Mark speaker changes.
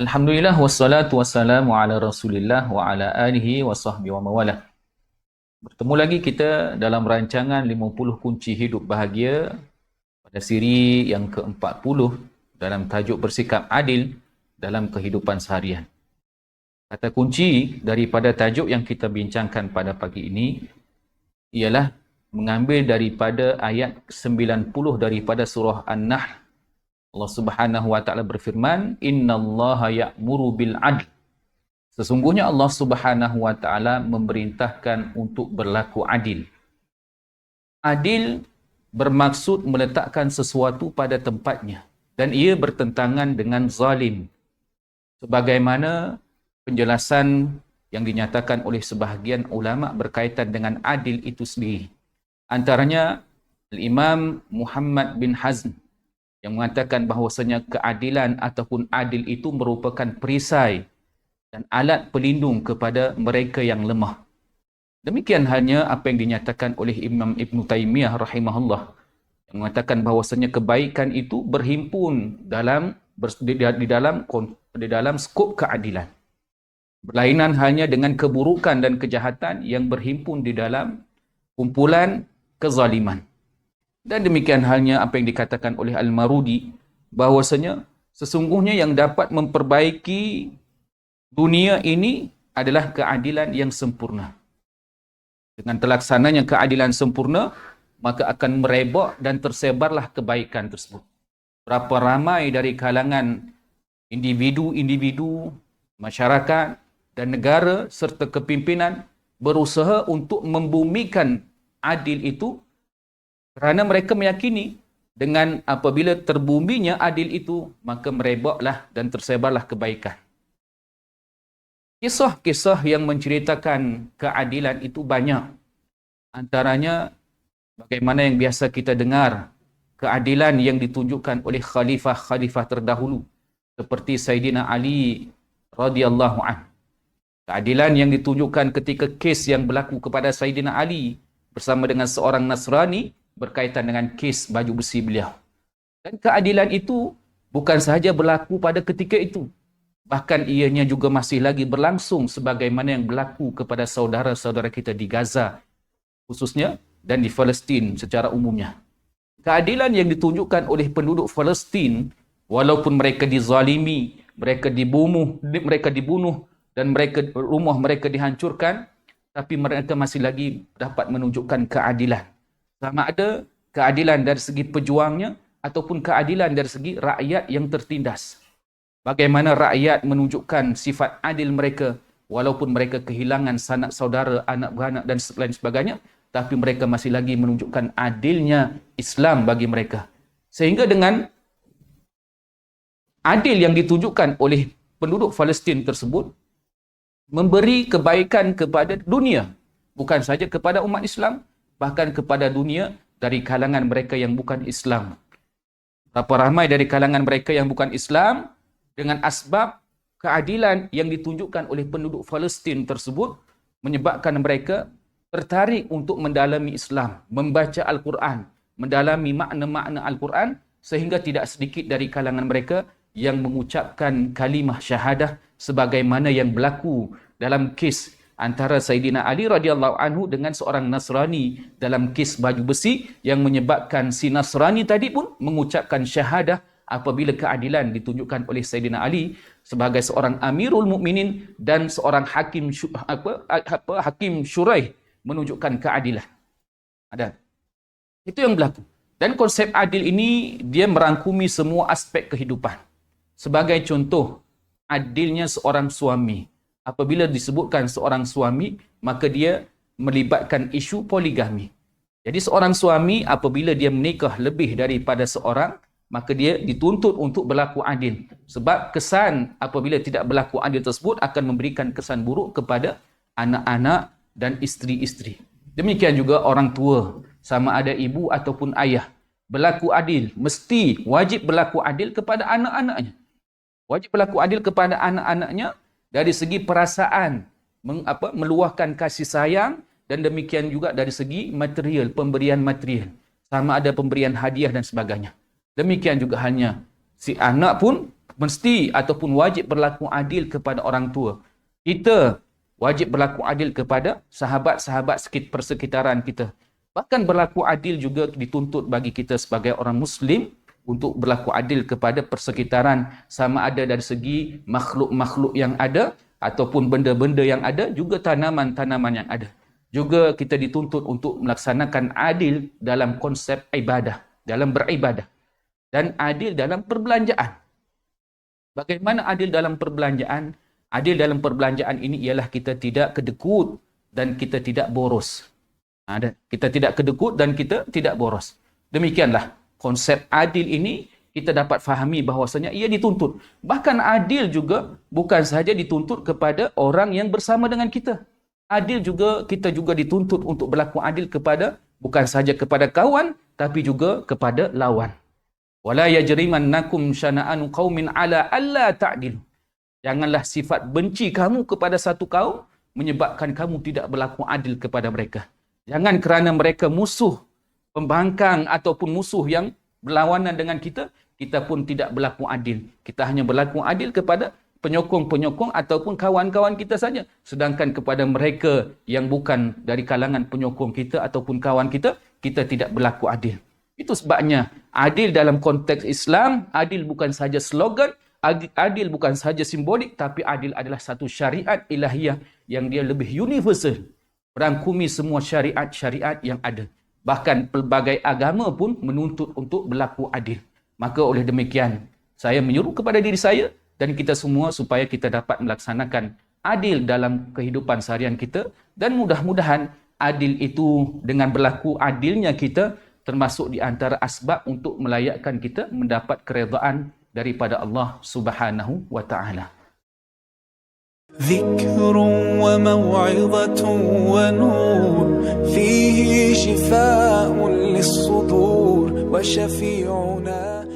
Speaker 1: Alhamdulillah wassalatu wassalamu ala Rasulillah wa ala alihi wa sahbihi wa mawalah. Bertemu lagi kita dalam rancangan 50 kunci hidup bahagia pada siri yang ke-40 dalam tajuk bersikap adil dalam kehidupan seharian. Kata kunci daripada tajuk yang kita bincangkan pada pagi ini ialah mengambil daripada ayat 90 daripada surah An-Nahl. Allah Subhanahu wa taala berfirman, "Innallaha ya'muru bil 'adl." Sesungguhnya Allah Subhanahu wa taala memerintahkan untuk berlaku adil. Adil bermaksud meletakkan sesuatu pada tempatnya dan ia bertentangan dengan zalim. Sebagaimana penjelasan yang dinyatakan oleh sebahagian ulama berkaitan dengan adil itu sendiri. Antaranya Al-Imam Muhammad bin Hazm yang mengatakan bahawasanya keadilan ataupun adil itu merupakan perisai dan alat pelindung kepada mereka yang lemah. Demikian halnya apa yang dinyatakan oleh Imam Ibn Taymiyah rahimahullah yang mengatakan bahawasanya kebaikan itu berhimpun di dalam skop keadilan. Berlainan halnya dengan keburukan dan kejahatan yang berhimpun di dalam kumpulan kezaliman. Dan demikian halnya apa yang dikatakan oleh Al-Marudi bahawasanya sesungguhnya yang dapat memperbaiki dunia ini adalah keadilan yang sempurna. Dengan terlaksananya keadilan sempurna, maka akan merebak dan tersebarlah kebaikan tersebut. Berapa ramai dari kalangan individu-individu, masyarakat dan negara serta kepimpinan berusaha untuk membumikan adil itu kerana mereka meyakini dengan apabila terbuminya adil itu, maka merebaklah dan tersebarlah kebaikan. Kisah-kisah yang menceritakan keadilan itu banyak. Antaranya bagaimana yang biasa kita dengar, keadilan yang ditunjukkan oleh khalifah-khalifah terdahulu seperti Sayyidina Ali radhiyallahu anhu. Keadilan yang ditunjukkan ketika kes yang berlaku kepada Sayyidina Ali bersama dengan seorang Nasrani berkaitan dengan kes baju besi beliau. Dan keadilan itu bukan sahaja berlaku pada ketika itu. Bahkan ianya juga masih lagi berlangsung sebagaimana yang berlaku kepada saudara-saudara kita di Gaza khususnya dan di Palestin secara umumnya. Keadilan yang ditunjukkan oleh penduduk Palestin walaupun mereka dizalimi, mereka dibunuh dan rumah mereka dihancurkan, tapi mereka masih lagi dapat menunjukkan keadilan. Sama ada keadilan dari segi pejuangnya ataupun keadilan dari segi rakyat yang tertindas. Bagaimana rakyat menunjukkan sifat adil mereka walaupun mereka kehilangan sanak saudara, anak beranak dan lain sebagainya, tapi mereka masih lagi menunjukkan adilnya Islam bagi mereka. Sehingga dengan adil yang ditunjukkan oleh penduduk Palestin tersebut memberi kebaikan kepada dunia, bukan saja kepada umat Islam, bahkan kepada dunia dari kalangan mereka yang bukan Islam. Berapa ramai dari kalangan mereka yang bukan Islam dengan asbab keadilan yang ditunjukkan oleh penduduk Palestin tersebut menyebabkan mereka tertarik untuk mendalami Islam, membaca Al-Quran, mendalami makna-makna Al-Quran, sehingga tidak sedikit dari kalangan mereka yang mengucapkan kalimah syahadah sebagaimana yang berlaku dalam kes antara Sayyidina Ali radhiyallahu anhu dengan seorang Nasrani dalam kes baju besi yang menyebabkan si Nasrani tadi pun mengucapkan syahadah apabila keadilan ditunjukkan oleh Sayyidina Ali sebagai seorang Amirul Mukminin dan seorang hakim syuraih menunjukkan keadilan. Ada. Itu yang berlaku. Dan konsep adil ini dia merangkumi semua aspek kehidupan. Sebagai contoh, adilnya seorang suami. Apabila disebutkan seorang suami, maka dia melibatkan isu poligami. Jadi seorang suami apabila dia menikah lebih daripada seorang, maka dia dituntut untuk berlaku adil. Sebab kesan apabila tidak berlaku adil tersebut akan memberikan kesan buruk kepada anak-anak dan isteri-isteri. Demikian juga orang tua, sama ada ibu ataupun ayah. Berlaku adil, mesti wajib berlaku adil kepada anak-anaknya. Wajib berlaku adil kepada anak-anaknya dari segi perasaan, meluahkan kasih sayang, dan demikian juga dari segi material, pemberian material. Sama ada pemberian hadiah dan sebagainya. Demikian juga halnya Si anak pun mesti ataupun wajib berlaku adil kepada orang tua. Kita wajib berlaku adil kepada sahabat-sahabat persekitaran kita. Bahkan berlaku adil juga dituntut bagi kita sebagai orang Muslim untuk berlaku adil kepada persekitaran, sama ada dari segi makhluk-makhluk yang ada ataupun benda-benda yang ada, juga tanaman-tanaman yang ada. Juga kita dituntut untuk melaksanakan adil dalam konsep ibadah, dalam beribadah. Dan adil dalam perbelanjaan. Bagaimana adil dalam perbelanjaan? Adil dalam perbelanjaan ini ialah kita tidak kedekut dan kita tidak boros. Kita tidak kedekut dan kita tidak boros. Demikianlah konsep adil ini kita dapat fahami bahawasanya ia dituntut. Bahkan adil juga bukan sahaja dituntut kepada orang yang bersama dengan kita. Adil juga, kita juga dituntut untuk berlaku adil kepada, bukan sahaja kepada kawan, tapi juga kepada lawan. Wala yajrimannakum syana'anu qaumin ala alla ta'dilu. Janganlah sifat benci kamu kepada satu kaum menyebabkan kamu tidak berlaku adil kepada mereka. Jangan kerana mereka musuh pembangkang ataupun musuh yang berlawanan dengan kita, kita pun tidak berlaku adil. Kita hanya berlaku adil kepada penyokong-penyokong ataupun kawan-kawan kita saja. Sedangkan kepada mereka yang bukan dari kalangan penyokong kita ataupun kawan kita, kita tidak berlaku adil. Itu sebabnya adil dalam konteks Islam, adil bukan sahaja slogan, adil bukan sahaja simbolik, tapi adil adalah satu syariat ilahiyah yang dia lebih universal. Merangkumi semua syariat-syariat yang ada. Bahkan pelbagai agama pun menuntut untuk berlaku adil. Maka oleh demikian, saya menyuruh kepada diri saya dan kita semua supaya kita dapat melaksanakan adil dalam kehidupan seharian kita. Dan mudah-mudahan adil itu, dengan berlaku adilnya kita, termasuk di antara asbab untuk melayakkan kita mendapat keredaan daripada Allah Subhanahu wa taala.
Speaker 2: ذكر وموعظة ونور فيه شفاء للصدور وشفيعنا